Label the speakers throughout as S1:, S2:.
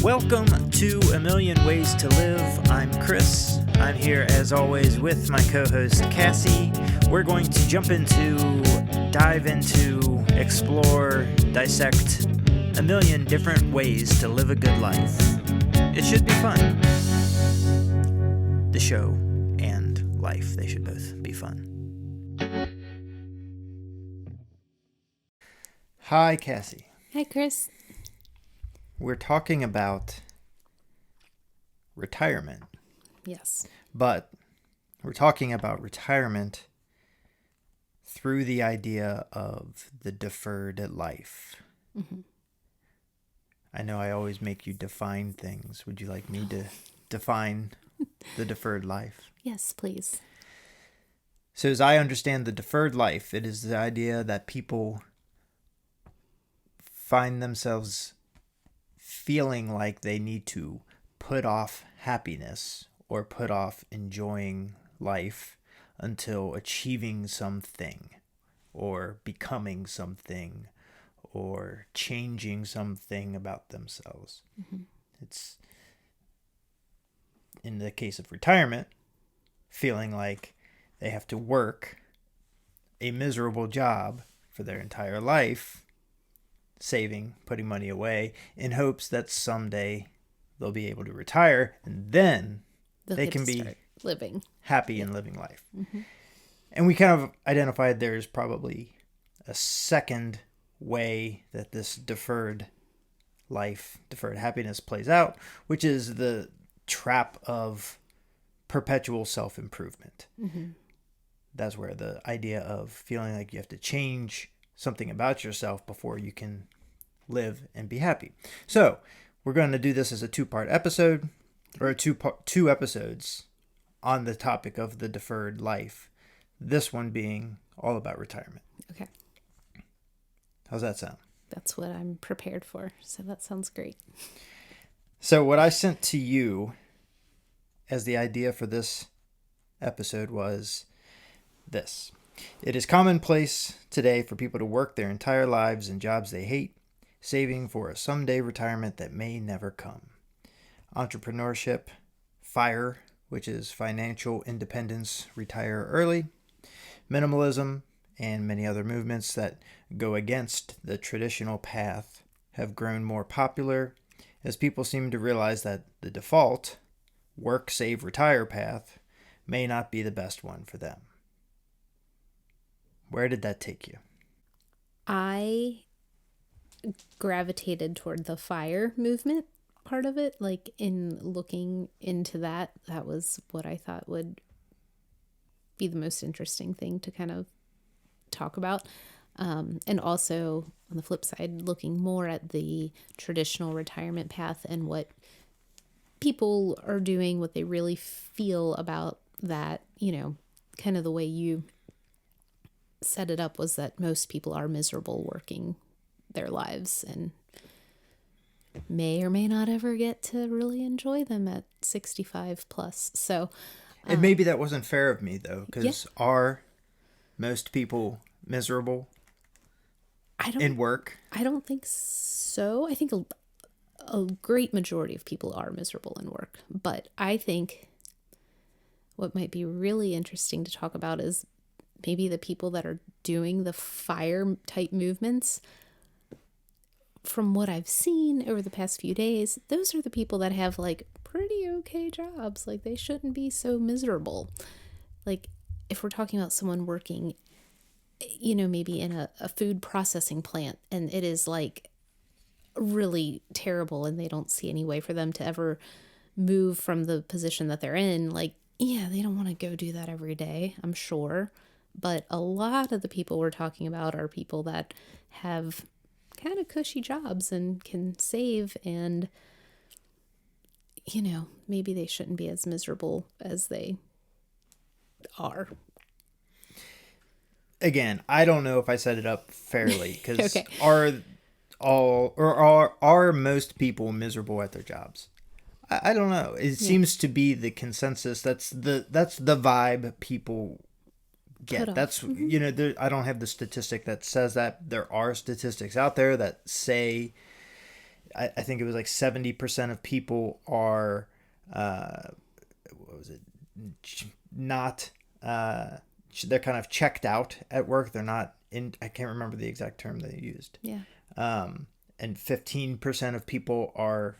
S1: Welcome to A Million Ways to Live. I'm Chris. I'm here as always with my co-host Cassie. We're going to dive into, explore, dissect a million different ways to live a good life. It should be fun. The show and life, they should both be fun. Hi, Cassie.
S2: Hi, Chris.
S1: We're talking about retirement.
S2: Yes.
S1: But we're talking about retirement through the idea of the deferred life.
S2: Mm-hmm.
S1: I know I always make you define things. Would you like me to define the deferred life?
S2: Yes, please.
S1: So as I understand the deferred life, it is the idea that people find themselves feeling like they need to put off happiness or put off enjoying life until achieving something or becoming something or changing something about themselves.
S2: Mm-hmm.
S1: It's, in the case of retirement, feeling like they have to work a miserable job for their entire life, saving, putting money away, in hopes that someday they'll be able to retire and then they can be
S2: living
S1: happy and living life.
S2: Mm-hmm.
S1: And we kind of identified there's probably a second way that this deferred life, deferred happiness plays out, which is the trap of perpetual self-improvement.
S2: Mm-hmm.
S1: That's where the idea of feeling like you have to change something about yourself before you can live and be happy. So we're going to do this as a two-part episode, or two episodes on the topic of the deferred life. This one being all about retirement.
S2: Okay.
S1: How's that sound?
S2: That's what I'm prepared for. So that sounds great.
S1: So what I sent to you as the idea for this episode was this. It is commonplace today for people to work their entire lives in jobs they hate, saving for a someday retirement that may never come. Entrepreneurship, FIRE, which is financial independence, retire early, minimalism, and many other movements that go against the traditional path have grown more popular as people seem to realize that the default work, save, retire path may not be the best one for them. Where did that take you?
S2: I gravitated toward the FIRE movement part of it. Like, in looking into that was what I thought would be the most interesting thing to kind of talk about. And also, on the flip side, looking more at the traditional retirement path and what people are doing, what they really feel about that, kind of the way you set it up was that most people are miserable working their lives and may or may not ever get to really enjoy them at 65 plus. So,
S1: and maybe that wasn't fair of me though, because are most people miserable in work?
S2: I don't think so. I think a great majority of people are miserable in work, but I think what might be really interesting to talk about is maybe the people that are doing the FIRE type movements. From what I've seen over the past few days, those are the people that have like pretty okay jobs. Like, they shouldn't be so miserable. Like, if we're talking about someone working, maybe in a food processing plant, and it is like really terrible and they don't see any way for them to ever move from the position that they're in. Like, yeah, they don't want to go do that every day, I'm sure. But a lot of the people we're talking about are people that have kind of cushy jobs and can save, and, maybe they shouldn't be as miserable as they are.
S1: Again, I don't know if I set it up fairly, because
S2: Okay.
S1: are most people miserable at their jobs? I don't know. It seems to be the consensus. That's the vibe people get. That's, I don't have the statistic that says that. There are statistics out there that say I think it was like 70% of people are, what was it? Not, they're kind of checked out at work. They're not in, I can't remember the exact term they used.
S2: Yeah.
S1: And 15% of people are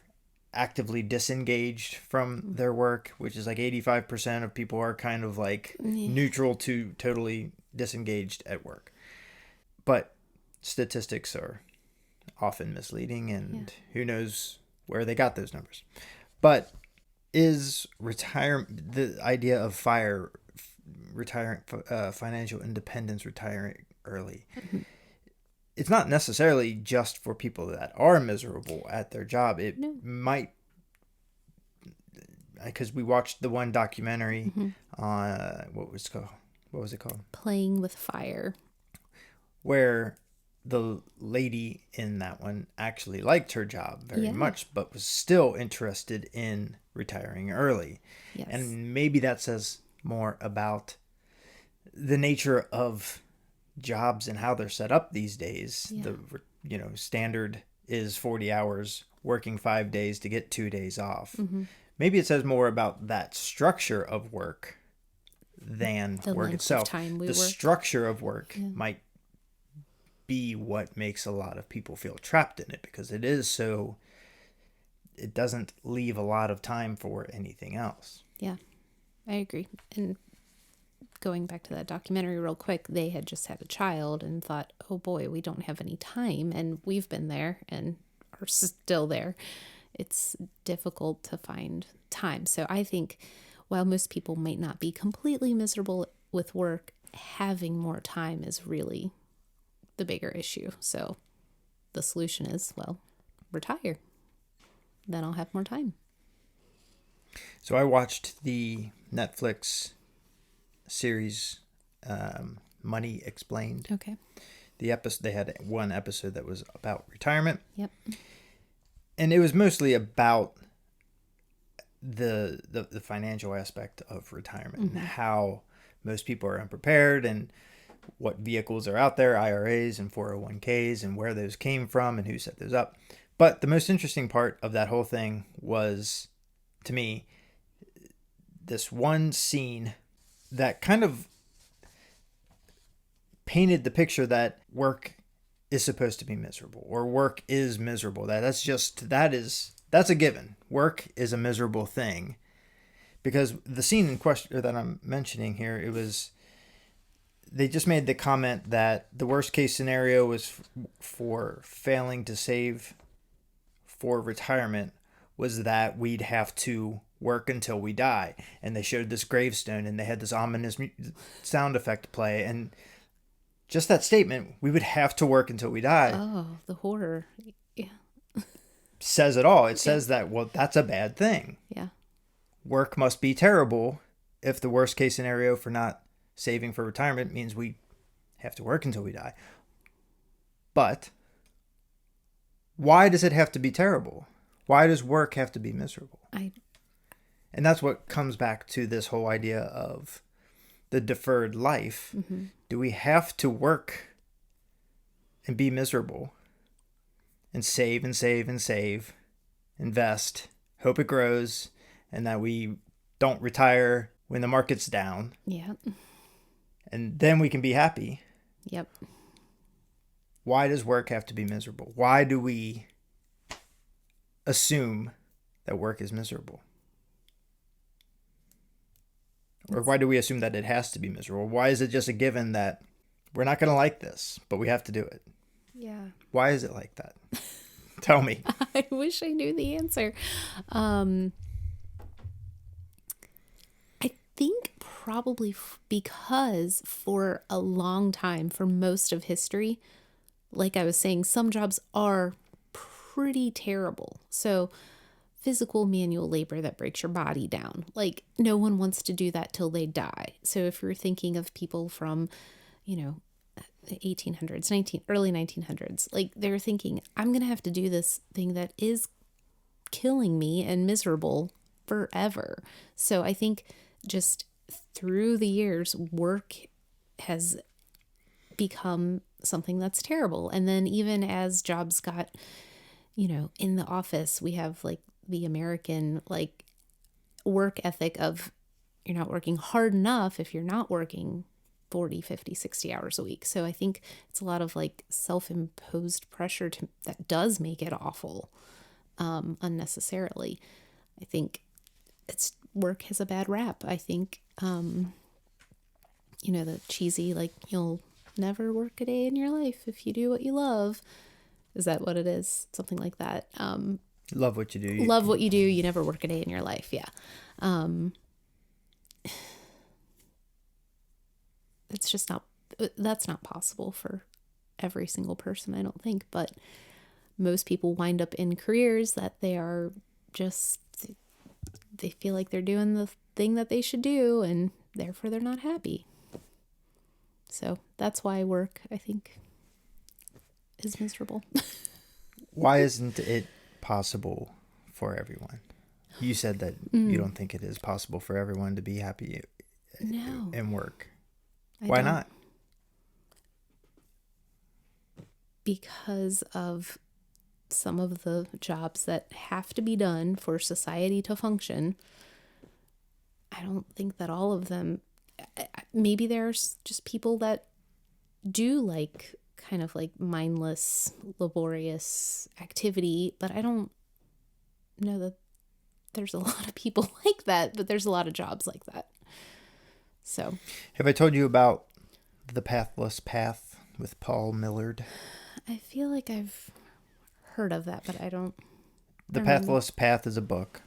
S1: actively disengaged from their work, which is like 85% of people are kind of like neutral to totally disengaged at work. But statistics are often misleading, and who knows where they got those numbers. But is retirement, the idea of retiring, financial independence, retiring early, it's not necessarily just for people that are miserable at their job. It might, because we watched the one documentary on what was it called?
S2: Playing with fire.
S1: Where the lady in that one actually liked her job very much, but was still interested in retiring early.
S2: Yes.
S1: And maybe that says more about the nature of jobs and how they're set up these days. The standard is 40 hours, working 5 days to get 2 days off. Maybe it says more about that structure of work than
S2: the
S1: work
S2: length
S1: itself.
S2: Of time we
S1: the
S2: work.
S1: Structure of work might be what makes a lot of people feel trapped in it, because it doesn't leave a lot of time for anything else.
S2: Yeah, I agree. And going back to that documentary real quick, they had just had a child and thought, oh boy, we don't have any time. And we've been there and are still there. It's difficult to find time. So I think while most people might not be completely miserable with work, having more time is really the bigger issue. So the solution is, well, retire. Then I'll have more time.
S1: So I watched the Netflix series Money Explained.
S2: Okay.
S1: They had one episode that was about retirement.
S2: Yep.
S1: And it was mostly about the financial aspect of retirement and how most people are unprepared, and what vehicles are out there, IRAs and 401ks, and where those came from and who set those up. But the most interesting part of that whole thing was, to me, this one scene that kind of painted the picture that work is supposed to be miserable, or work is miserable. That's a given. Work is a miserable thing. Because the scene in question that I'm mentioning here, they just made the comment that the worst case scenario was for failing to save for retirement was that we'd have to work until we die. And they showed this gravestone, and they had this ominous sound effect play, and just that statement, we would have to work until we die.
S2: Oh, the horror. Yeah.
S1: Says it all. It says that, well, that's a bad thing.
S2: Yeah.
S1: Work must be terrible if the worst case scenario for not saving for retirement means we have to work until we die. But why does it have to be terrible? Why does work have to be miserable? And that's what comes back to this whole idea of the deferred life. Do we have to work and be miserable and save and save and save, invest, hope it grows, and that we don't retire when the market's down?
S2: Yeah.
S1: And then we can be happy.
S2: Yep.
S1: Why does work have to be miserable? Why do we assume that work is miserable? Or why do we assume that it has to be miserable? Why is it just a given that we're not going to like this, but we have to do it?
S2: Yeah.
S1: Why is it like that? Tell me.
S2: I wish I knew the answer. I think probably because for a long time, for most of history, like I was saying, some jobs are pretty terrible. So physical manual labor that breaks your body down, like no one wants to do that till they die. So if you're thinking of people from, the 1800s, early 1900s, like they're thinking, I'm going to have to do this thing that is killing me and miserable forever. So I think just through the years, work has become something that's terrible. And then even as jobs got in the office, we have like the American like work ethic of you're not working hard enough if you're not working 40, 50, 60 hours a week. So I think it's a lot of like self-imposed pressure that does make it awful, unnecessarily. I think work has a bad rap. I think, the cheesy, like, you'll never work a day in your life if you do what you love. Is that what it is? Something like that.
S1: Love what you do.
S2: Love what you do. You never work a day in your life. Yeah. It's just that's not possible for every single person, I don't think. But most people wind up in careers that they feel like they're doing the thing that they should do, and therefore they're not happy. So that's why work, I think, is miserable.
S1: Why isn't it possible for everyone? You said that you don't think it is possible for everyone to be happy in work. Why not?
S2: Because of some of the jobs that have to be done for society to function. I don't think that all of them, maybe there's just people that do like kind of like mindless, laborious activity, but I don't know that there's a lot of people like that, but there's a lot of jobs like that. So,
S1: have I told you about the Pathless Path with Paul Millard?
S2: I feel like I've heard of that, but I don't.
S1: The Pathless Path is a book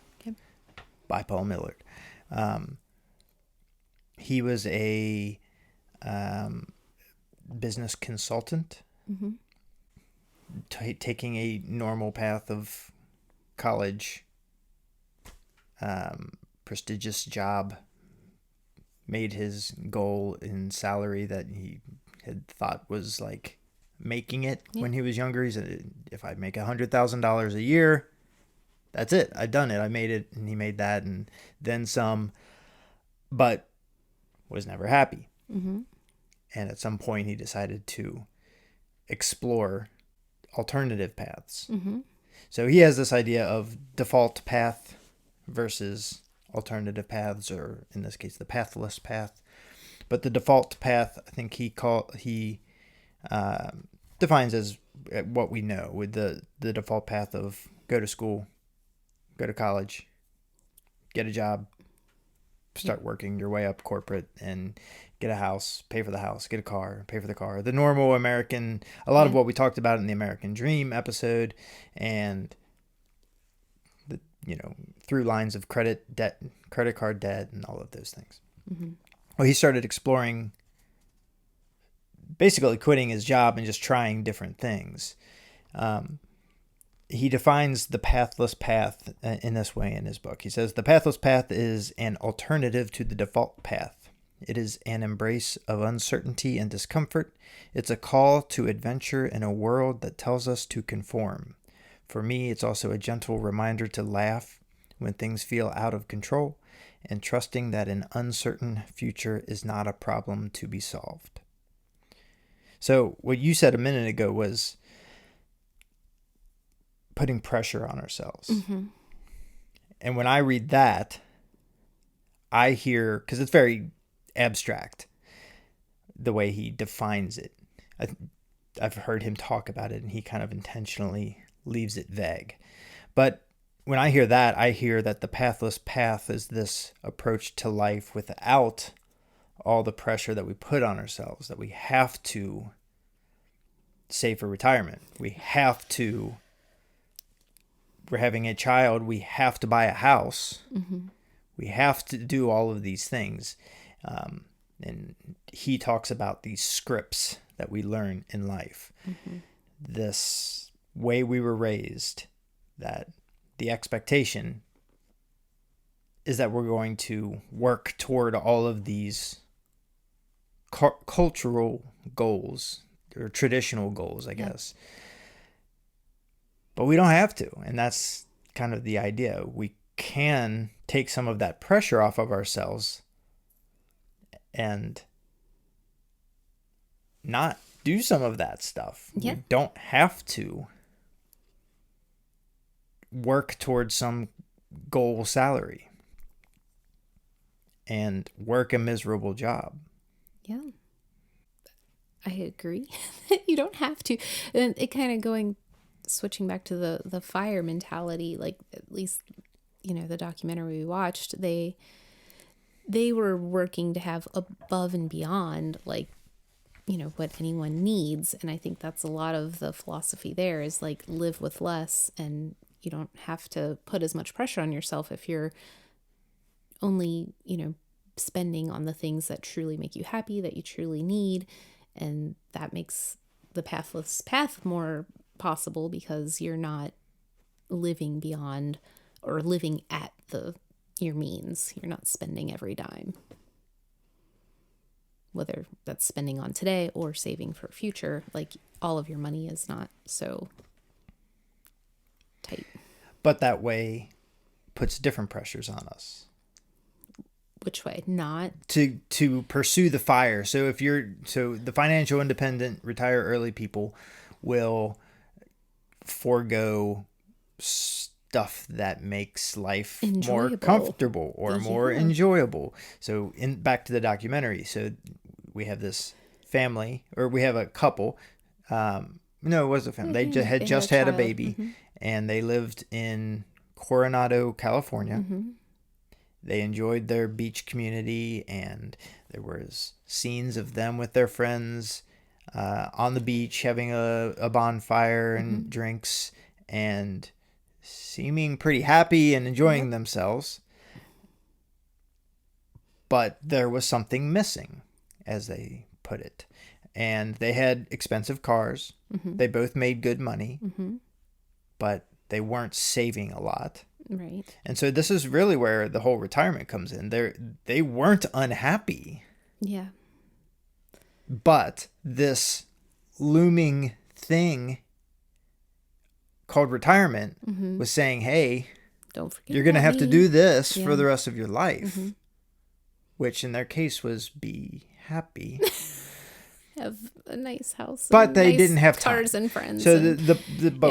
S1: by Paul Millard. He was a business consultant, taking a normal path of college, prestigious job, made his goal in salary that he had thought was like making it when he was younger. He said, if I make $100,000 a year, that's it. I've done it. I made it. And he made that and then some, but was never happy. Mm-hmm. And at some point he decided to explore alternative paths. Mm-hmm. So he has this idea of default path versus alternative paths, or in this case, the pathless path. But the default path, I think he defines as what we know with the default path of go to school, go to college, get a job, start working your way up corporate, and get a house, pay for the house, get a car, pay for the car. The normal American, a lot of what we talked about in the American Dream episode, and the through lines of credit card debt, and all of those things. Mm-hmm. Well, he started exploring, basically quitting his job and just trying different things. He defines the pathless path in this way in his book. He says, the pathless path is an alternative to the default path. It is an embrace of uncertainty and discomfort. It's a call to adventure in a world that tells us to conform. For me, it's also a gentle reminder to laugh when things feel out of control, and trusting that an uncertain future is not a problem to be solved. So what you said a minute ago was putting pressure on ourselves. Mm-hmm. And when I read that, I hear, because it's very abstract, the way he defines it. I've heard him talk about it, and he kind of intentionally leaves it vague. But when I hear that, I hear that the pathless path is this approach to life without all the pressure that we put on ourselves, that we have to save for retirement. We're having a child, we have to buy a house. Mm-hmm. We have to do all of these things. And he talks about these scripts that we learn in life. Mm-hmm. This way we were raised, that the expectation is that we're going to work toward all of these cultural goals, or traditional goals, I guess. But we don't have to. And that's kind of the idea. We can take some of that pressure off of ourselves and not do some of that stuff. Yeah. We don't have to work towards some goal salary and work a miserable job.
S2: Yeah. I agree. You don't have to. And it kind of switching back to the fire mentality, like at least, the documentary we watched, they were working to have above and beyond, like, what anyone needs. And I think that's a lot of the philosophy there is like live with less, and you don't have to put as much pressure on yourself if you're only, spending on the things that truly make you happy, that you truly need. And that makes the pathless path more possible because you're not living beyond or living at your means. You're not spending every dime, whether that's spending on today or saving for future. Like, all of your money is not so tight.
S1: But that way puts different pressures on us.
S2: Which way? Not
S1: to pursue the fire. So the financial independent, retire early people will forego stuff that makes life more comfortable or more enjoyable. So back to the documentary. So we have this family, or we have a couple. No, it was a family. They had just had a baby, and they lived in Coronado, California. They enjoyed their beach community, and there was scenes of them with their friends on the beach having a bonfire and drinks and seeming pretty happy and enjoying themselves. But there was something missing, as they put it. And they had expensive cars. They both made good money, but they weren't saving a lot.
S2: Right.
S1: And so this is really where the whole retirement comes in. They weren't unhappy.
S2: Yeah.
S1: But this looming thing called retirement was saying, hey,
S2: don't forget,
S1: you're going to have to do this for the rest of your life. Which in their case was be happy.
S2: Have a nice house.
S1: But they didn't have
S2: cars
S1: time.
S2: and friends.
S1: So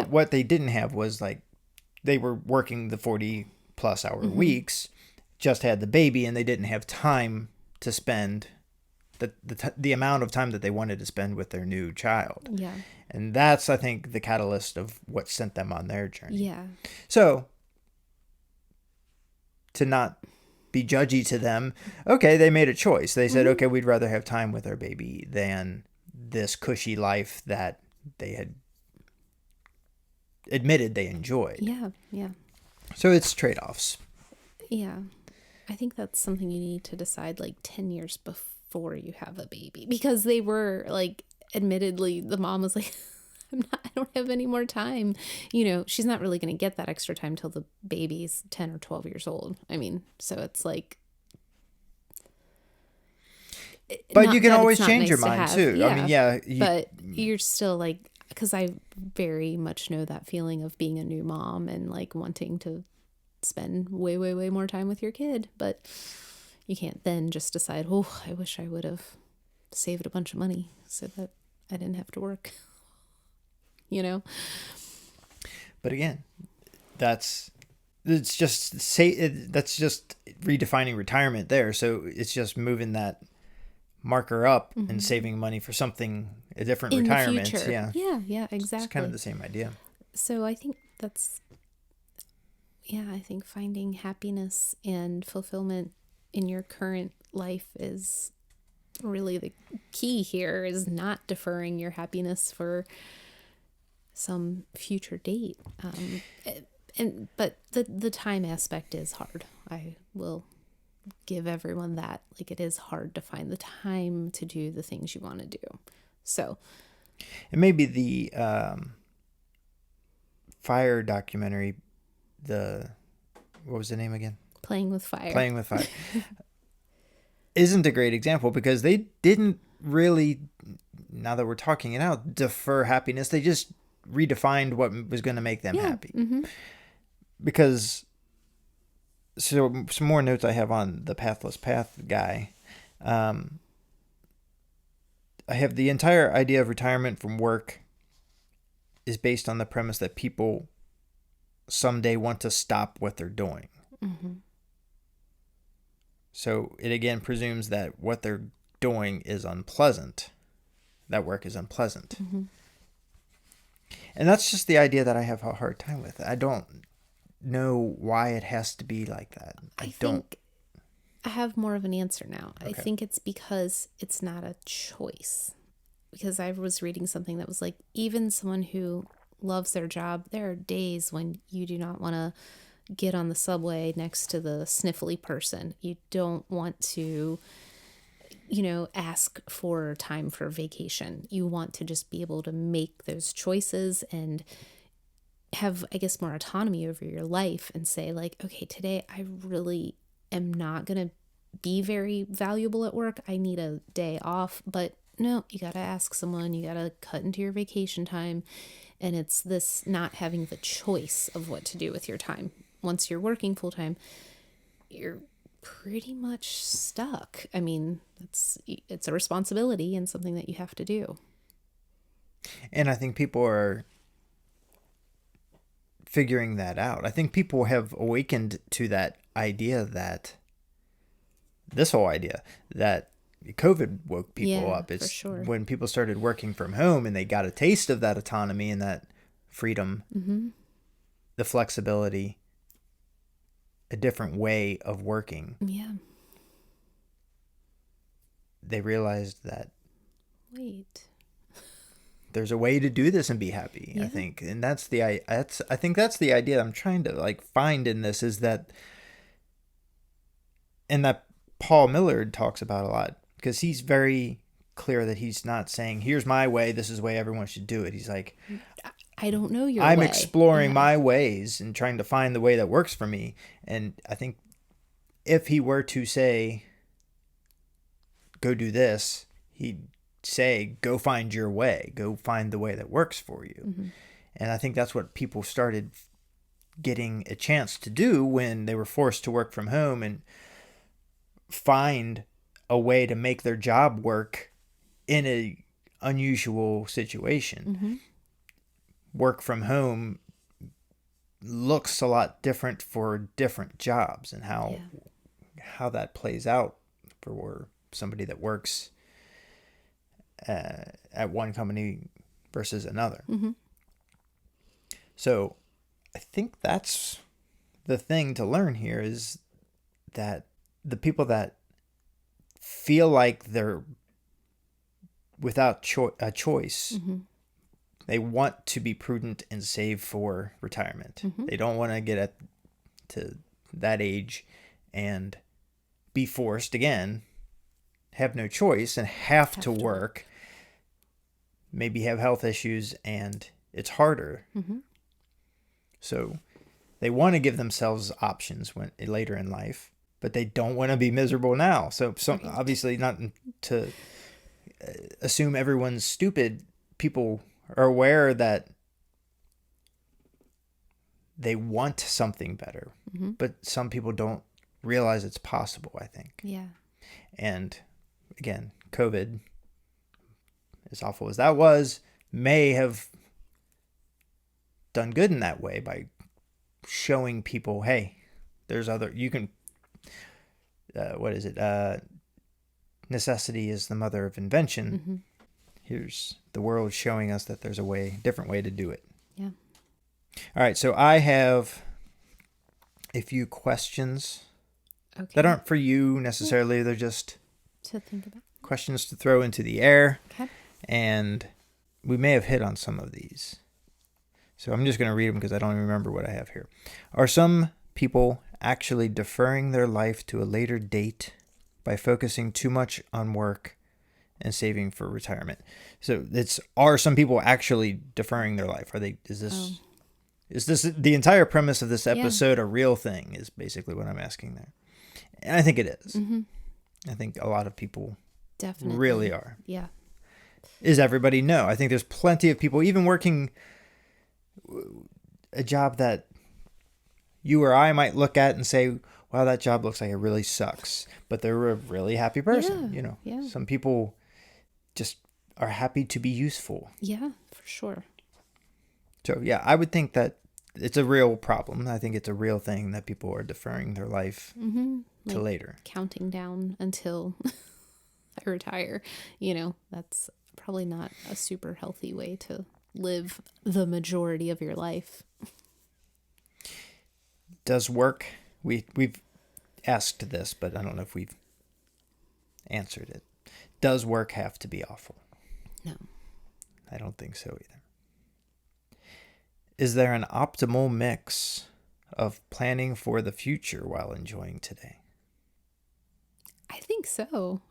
S1: what they didn't have was, like, they were working the 40+ hour weeks, just had the baby, and they didn't have time to spend the amount of time that they wanted to spend with their new child.
S2: Yeah.
S1: And that's, I think, the catalyst of what sent them on their journey.
S2: Yeah.
S1: So, to not be judgy to them, okay, they made a choice. They said, okay, we'd rather have time with our baby than this cushy life that they had admitted they enjoyed.
S2: Yeah, yeah.
S1: So it's trade-offs.
S2: Yeah. I think that's something you need to decide like 10 years before you have a baby, because they were like, admittedly, the mom was like, I don't have any more time. She's not really going to get that extra time till the baby's 10 or 12 years old. I mean, so it's like,
S1: but you can always change your mind too.
S2: Yeah,
S1: I mean, yeah.
S2: But you're still like, because I very much know that feeling of being a new mom and like wanting to spend way, way, way more time with your kid. But you can't then just decide, oh, I wish I would have saved a bunch of money so that I didn't have to work.
S1: But again, that's just redefining retirement there. So it's just moving that marker up and saving money for something, a different
S2: in
S1: retirement.
S2: The future.
S1: Yeah,
S2: exactly.
S1: It's kind of the same idea.
S2: So I think I think finding happiness and fulfillment in your current life is really the key here, is not deferring your happiness for some future date. But the time aspect is hard. I will give everyone that. Like, it is hard to find the time to do the things you want to do. So
S1: it may be the fire documentary, what was the name again?
S2: Playing with Fire.
S1: Isn't a great example, because they didn't really, now that we're talking it out, defer happiness. They just redefined what was going to make them happy. Because, so some more notes I have on the Pathless Path guy. I have the entire idea of retirement from work is based on the premise that people someday want to stop what they're doing.
S2: Mm-hmm.
S1: So it again presumes that what they're doing is unpleasant. That work is unpleasant.
S2: Mm-hmm.
S1: And that's just the idea that I have a hard time with. I don't know why it has to be like that.
S2: I think I have more of an answer now.
S1: Okay.
S2: I think it's because it's not a choice. Because I was reading something that was like, even someone who loves their job, there are days when you do not want to get on the subway next to the sniffly person. You don't want to, ask for time for vacation. You want to just be able to make those choices and have, I guess, more autonomy over your life and say like, okay, today I really am not going to be very valuable at work. I need a day off, but no, you got to ask someone, you got to cut into your vacation time. And it's this not having the choice of what to do with your time. Once you're working full time, you're pretty much stuck. I mean, it's a responsibility and something that you have to do.
S1: And I think people are figuring that out. I think people have awakened to that idea that this whole idea that COVID woke people up. It's
S2: for sure.
S1: When people started working from home and they got a taste of that autonomy and that freedom,
S2: Mm-hmm.
S1: the flexibility, a different way of working.
S2: Yeah.
S1: They realized that
S2: Wait.
S1: there's a way to do this and be happy.
S2: Yeah.
S1: I think, and I think that's the idea I'm trying to like find in this, is that, and that Paul Millard talks about a lot, because he's very clear that he's not saying, here's my way, this is the way everyone should do it. He's like,
S2: I don't know your
S1: I'm
S2: way.
S1: exploring my ways and trying to find the way that works for me. And I think if he were to say, go do this, he'd say, go find your way, go find the way that works for you.
S2: Mm-hmm.
S1: And I think that's what people started getting a chance to do when they were forced to work from home and find a way to make their job work in a unusual situation.
S2: Mm-hmm.
S1: Work from home looks a lot different for different jobs, and how that plays out for somebody that works at one company versus another.
S2: Mm-hmm.
S1: So I think that's the thing to learn here, is that the people that feel like they're without a choice,
S2: Mm-hmm.
S1: they want to be prudent and save for retirement.
S2: Mm-hmm.
S1: They don't want to get to that age and be forced again, have no choice and have to work, maybe have health issues, and it's harder.
S2: Mm-hmm.
S1: So they want to give themselves options when later in life, but they don't want to be miserable now. So obviously not to assume everyone's stupid. People are aware that they want something better,
S2: Mm-hmm.
S1: but some people don't realize it's possible, I think.
S2: Yeah.
S1: And again, COVID, as awful as that was, may have done good in that way by showing people, hey, there's you can, necessity is the mother of invention.
S2: Mm-hmm.
S1: Here's the world showing us that there's a different way to do it.
S2: Yeah.
S1: All right, so I have a few questions that aren't for you necessarily. They're just
S2: to think about.
S1: questions to throw into the air.
S2: Okay.
S1: And we may have hit on some of these. So I'm just going to read them because I don't even remember what I have here. Are some people actually deferring their life to a later date by focusing too much on work and saving for retirement? So are some people actually deferring their life? Is this the entire premise of this episode a real thing, is basically what I'm asking there. And I think it is.
S2: Mm-hmm.
S1: I think a lot of people
S2: Definitely
S1: really are.
S2: Yeah.
S1: Is everybody? No. I think there's plenty of people, even working a job that you or I might look at and say, wow, that job looks like it really sucks. But they're a really happy person.
S2: Yeah.
S1: Some people just are happy to be useful.
S2: Yeah, for sure.
S1: So, yeah, I would think that it's a real problem. I think it's a real thing that people are deferring their life to later.
S2: Counting down until I retire. That's probably not a super healthy way to live the majority of your life.
S1: Does work, we've asked this, but I don't know if we've answered it. Does work have to be awful?
S2: No.
S1: I don't think so either. Is there an optimal mix of planning for the future while enjoying today?
S2: I think so.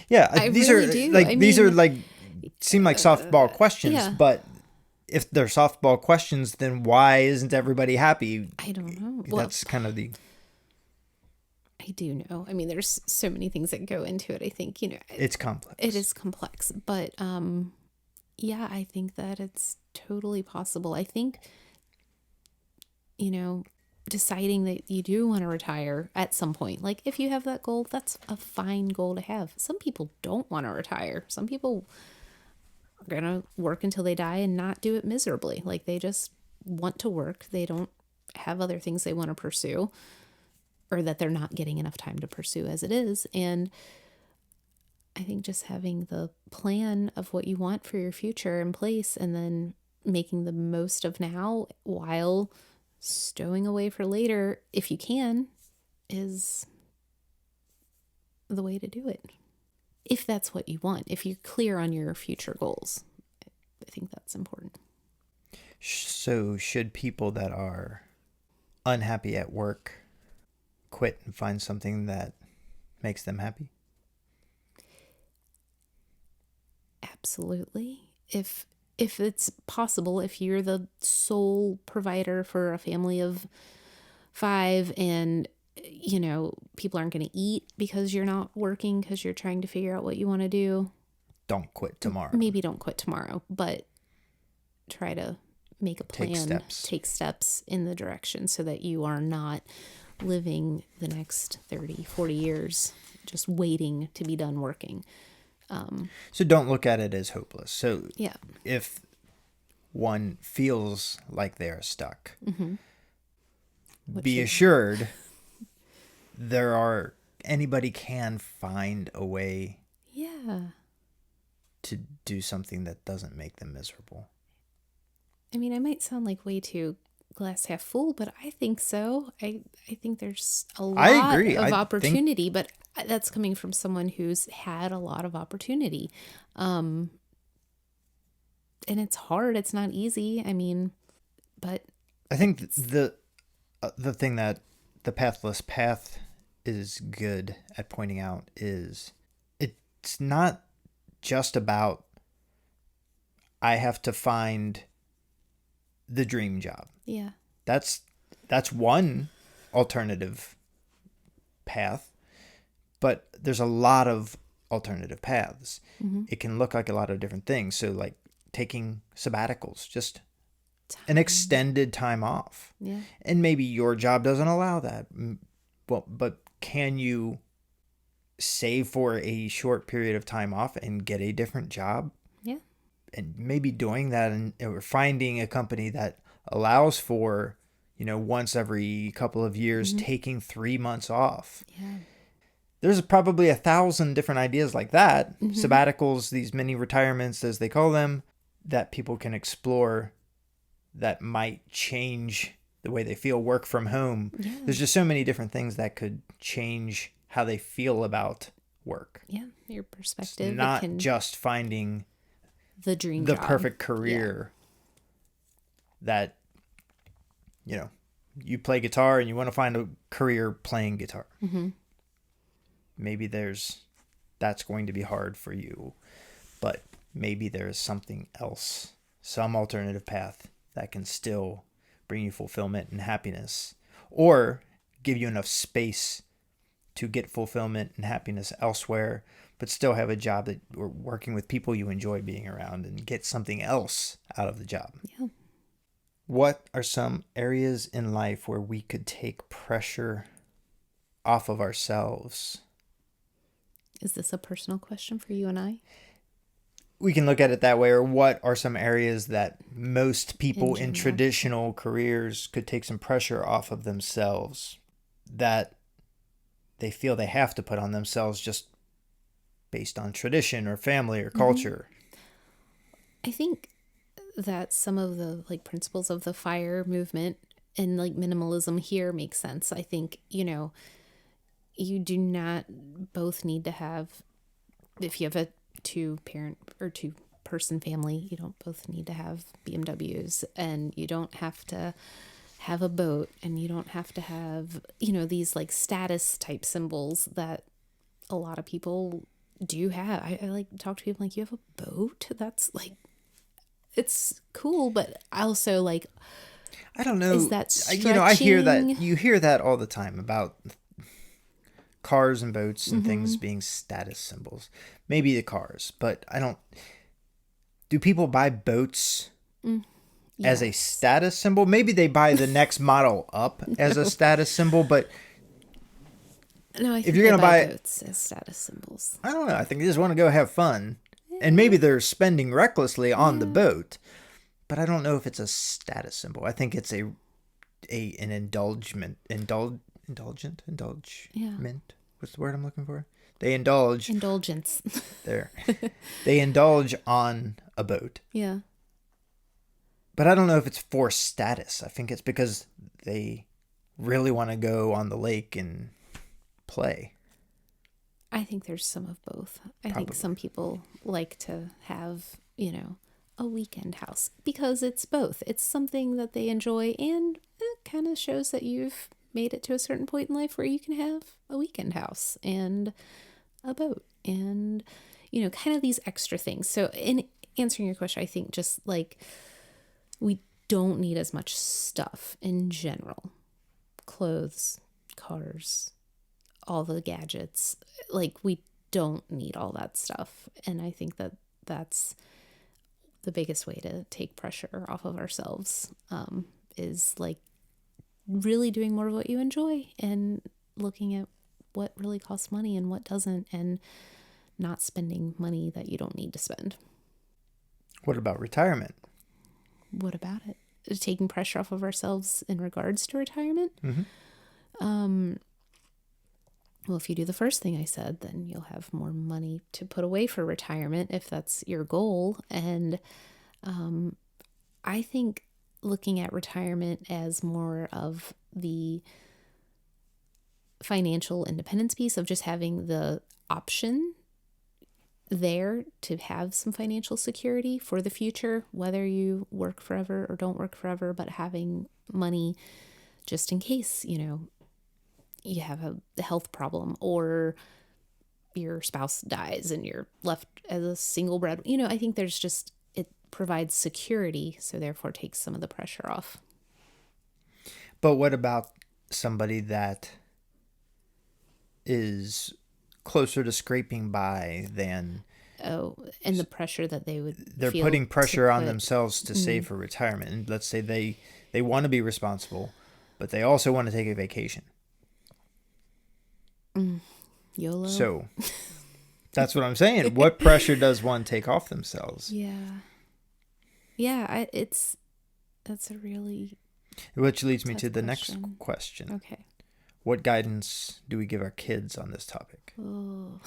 S1: Yeah,
S2: I
S1: these
S2: really
S1: are
S2: do.
S1: like these are like seem like softball questions,
S2: yeah.
S1: but if they're softball questions, then why isn't everybody happy?
S2: I don't know.
S1: That's kind of the.
S2: I do know. I mean, there's so many things that go into it. I think,
S1: it's complex.
S2: It is complex, but yeah, I think that it's totally possible. I think, deciding that you do want to retire at some point, like if you have that goal, that's a fine goal to have. Some people don't want to retire. Some people are going to work until they die and not do it miserably. Like they just want to work. They don't have other things they want to pursue, or that they're not getting enough time to pursue as it is. And I think just having the plan of what you want for your future in place and then making the most of now while stowing away for later, if you can, is the way to do it. If that's what you want, if you're clear on your future goals, I think that's important.
S1: So should people that are unhappy at work quit and find something that makes them happy?
S2: Absolutely. If it's possible, if you're the sole provider for a family of 5 and people aren't going to eat because you're not working because you're trying to figure out what you want to do,
S1: don't quit tomorrow.
S2: Maybe don't quit tomorrow, but try to make a plan, take steps in the direction so that you are not living the next 30, 40 years just waiting to be done working.
S1: So don't look at it as hopeless. So
S2: yeah,
S1: if one feels like they're stuck, be assured anybody can find a way to do something that doesn't make them miserable.
S2: I mean, I might sound like way too glass half full, but I think so. I think there's a lot of opportunity, but that's coming from someone who's had a lot of opportunity. And it's hard. It's not easy. I mean, but
S1: I think the thing that the Pathless path is good at pointing out is it's not just about I have to find the dream job.
S2: Yeah.
S1: That's one alternative path, but there's a lot of alternative paths. It can look like a lot of different things. So like taking sabbaticals, just an extended time off.
S2: Yeah.
S1: And maybe your job doesn't allow that. Well, but can you save for a short period of time off and get a different job?
S2: Yeah.
S1: And maybe doing that or finding a company that allows for, once every couple of years, taking 3 months off.
S2: Yeah.
S1: There's probably 1,000 different ideas like that. Sabbaticals, these mini retirements, as they call them, that people can explore that might change the way they feel, work from home. Yeah. There's just so many different things that could change how they feel about work.
S2: Yeah, your perspective.
S1: It's not just finding
S2: the dream
S1: the
S2: job.
S1: perfect career that, you play guitar and you want to find a career playing guitar. Maybe that's going to be hard for you, but maybe there's something else, some alternative path that can still bring you fulfillment and happiness, or give you enough space to get fulfillment and happiness elsewhere, but still have a job that or working with people you enjoy being around and get something else out of the job.
S2: Yeah.
S1: What are some areas in life where we could take pressure off of ourselves?
S2: Is this a personal question for you and I?
S1: we can look at it that way, or what are some areas that most people in
S2: general.
S1: traditional careers could take some pressure off of themselves that they feel they have to put on themselves just based on tradition or family or culture.
S2: I think that some of the like principles of the FIRE movement and like minimalism here make sense. I think, you do not both need to have, if you have a 2-parent or 2-person family, you don't both need to have BMWs, and you don't have to have a boat, and you don't have to have, these like status type symbols that a lot of people do have. I like talk to people like, you have a boat? That's like, it's cool, but also like,
S1: I don't know.
S2: is that stretching?
S1: I hear that. You hear that all the time about cars and boats and things being status symbols. Maybe the cars, but I don't. Do people buy boats as a status symbol? Maybe they buy the next model up as a status symbol, but
S2: no, I think
S1: if you're gonna buy
S2: boats as status symbols.
S1: I don't know. I think they just want to go have fun, and maybe they're spending recklessly on the boat, but I don't know if it's a status symbol. I think it's an indulgent. What's the word I'm looking for? They indulge.
S2: Indulgence.
S1: There. They indulge on a boat.
S2: Yeah.
S1: But I don't know if it's for status. I think it's because they really want to go on the lake and play.
S2: I think there's some of both. I think some people like to have, a weekend house because it's both. It's something that they enjoy, and it kind of shows that you've made it to a certain point in life where you can have a weekend house and a boat and, kind of these extra things. So in answering your question, I think just like we don't need as much stuff in general. Clothes, cars, all the gadgets. Like we don't need all that stuff. And I think that that's the biggest way to take pressure off of ourselves, is like really doing more of what you enjoy and looking at what really costs money and what doesn't, and not spending money that you don't need to spend.
S1: What about retirement?
S2: What about it? Taking pressure off of ourselves in regards to retirement? Well, if you do the first thing I said, then you'll have more money to put away for retirement if that's your goal. And I think looking at retirement as more of the financial independence piece of just having the option there to have some financial security for the future, whether you work forever or don't work forever, but having money just in case, you have a health problem or your spouse dies and you're left as a single bread. I think there's just, it provides security, so therefore takes some of the pressure off.
S1: But what about somebody that is closer to scraping by than...
S2: and the pressure that they would
S1: they're
S2: feel
S1: putting pressure on themselves to save for retirement. And let's say they want to be responsible, but they also want to take a vacation.
S2: YOLO.
S1: So that's what I'm saying. What pressure does one take off themselves?
S2: Yeah, that's a really...
S1: Which leads me to the
S2: question.
S1: next question.
S2: Okay.
S1: What guidance do we give our kids on this topic?
S2: Oh.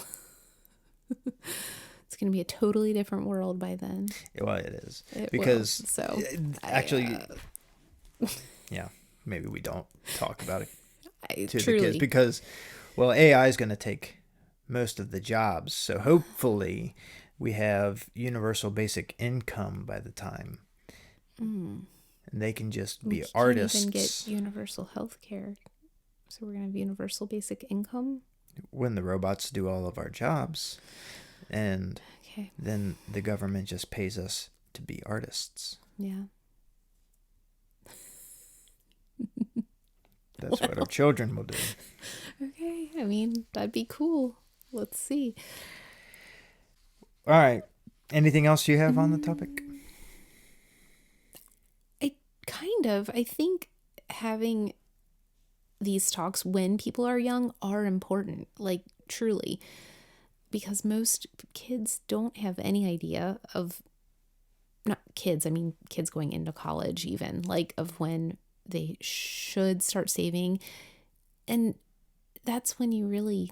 S2: It's going to be a totally different world by then.
S1: Well, it is.
S2: Because
S1: actually, yeah, maybe we don't talk about it to
S2: truly.
S1: the kids because, well, AI is going to take most of the jobs. So hopefully we have universal basic income by the time. And they can just be artists.
S2: We can't even get universal health care. So we're going to have universal basic income?
S1: When the robots do all of our jobs. And then the government just pays us to be artists.
S2: Yeah.
S1: That's what our children will do.
S2: Okay. I mean, that'd be cool. Let's see.
S1: All right. Anything else you have on the topic?
S2: I think having these talks when people are young are important. Like, truly. because most kids don't have any idea of, not kids, I mean kids going into college even, like of when they should start saving. And that's when you really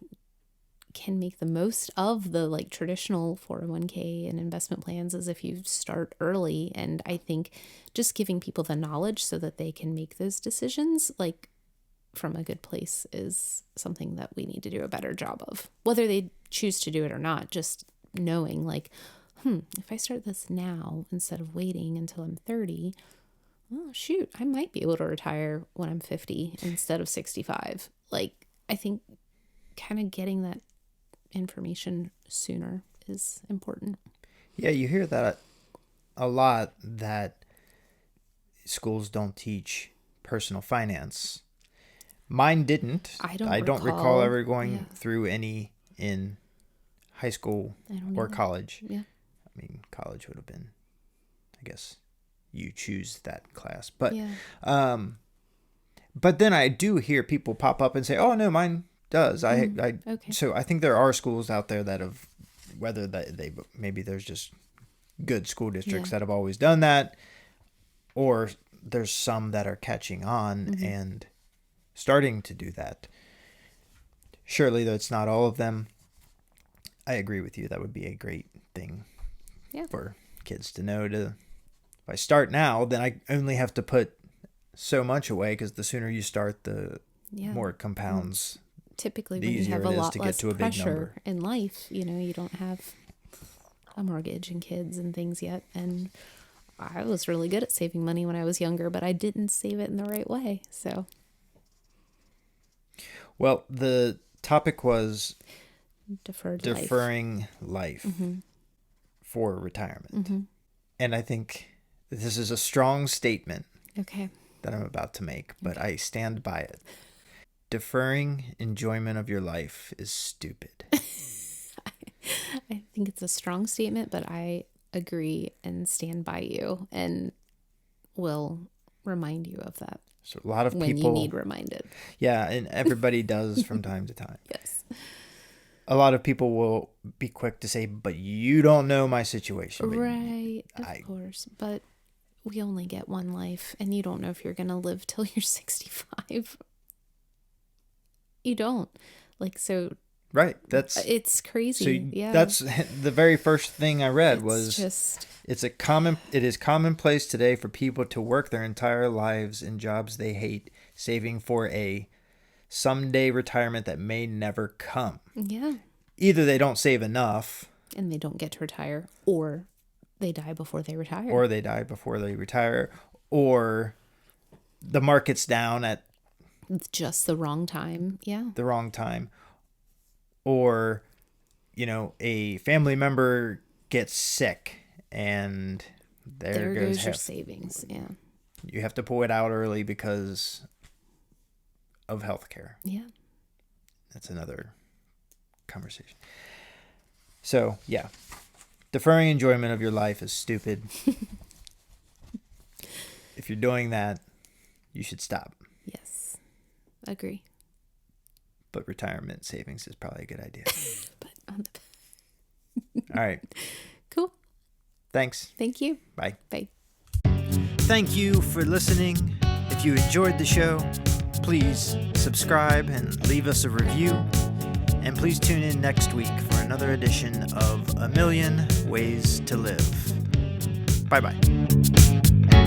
S2: can make the most of the like traditional 401k and investment plans, as if you start early. And I think just giving people the knowledge so that they can make those decisions like from a good place is something that we need to do a better job of, whether they choose to do it or not. Just knowing like, if I start this now instead of waiting until I'm 30, oh shoot, I might be able to retire when I'm 50 instead of 65. Like, I think kind of getting that information sooner is important.
S1: Yeah, you hear that a lot, that schools don't teach personal finance. Mine didn't. I don't recall ever going through any in high school or college.
S2: Yeah.
S1: I mean, college would have been, I guess, you choose that class. But but then I do hear people pop up and say, "Oh no, mine does." Okay. So I think there are schools out there that have, whether they maybe there's just good school districts that have always done that, or there's some that are catching on and starting to do that. Surely, though, it's not all of them. I agree with you. That would be a great thing for kids to know. If I start now, then I only have to put so much away, because the sooner you start, the more it compounds.
S2: Typically, when you have a lot less pressure in life, you don't have a mortgage and kids and things yet. And I was really good at saving money when I was younger, but I didn't save it in the right way. So,
S1: well, the topic was
S2: deferring
S1: life for retirement. And I think this is a strong statement that I'm about to make, but I stand by it. Deferring enjoyment of your life is stupid.
S2: I think it's a strong statement, but I agree and stand by you, and will remind you of that.
S1: So a lot of
S2: when
S1: people
S2: you need reminded.
S1: Yeah, and everybody does from time to time.
S2: Yes.
S1: A lot of people will be quick to say, "But you don't know my situation."
S2: Right, of course. But we only get one life, and you don't know if you're going to live till you're 65. You don't.
S1: Right.
S2: It's crazy.
S1: So that's the very first thing I read was it is commonplace today for people to work their entire lives in jobs they hate, saving for a someday retirement that may never come.
S2: Yeah.
S1: Either they don't save enough,
S2: and they don't get to retire, or they die before they retire.
S1: Or the market's down at
S2: just the wrong time. Yeah.
S1: The wrong time. Or, a family member gets sick, and there goes
S2: your savings. Yeah.
S1: You have to pull it out early because of healthcare.
S2: Yeah.
S1: That's another conversation. So, yeah. Deferring enjoyment of your life is stupid. If you're doing that, you should stop.
S2: Yes. Agree.
S1: But retirement savings is probably a good idea.
S2: All
S1: right.
S2: Cool.
S1: Thanks.
S2: Thank you.
S1: Bye.
S2: Bye.
S1: Thank you for listening. If you enjoyed the show, please subscribe and leave us a review. And please tune in next week for another edition of A Million Ways to Live. Bye-bye.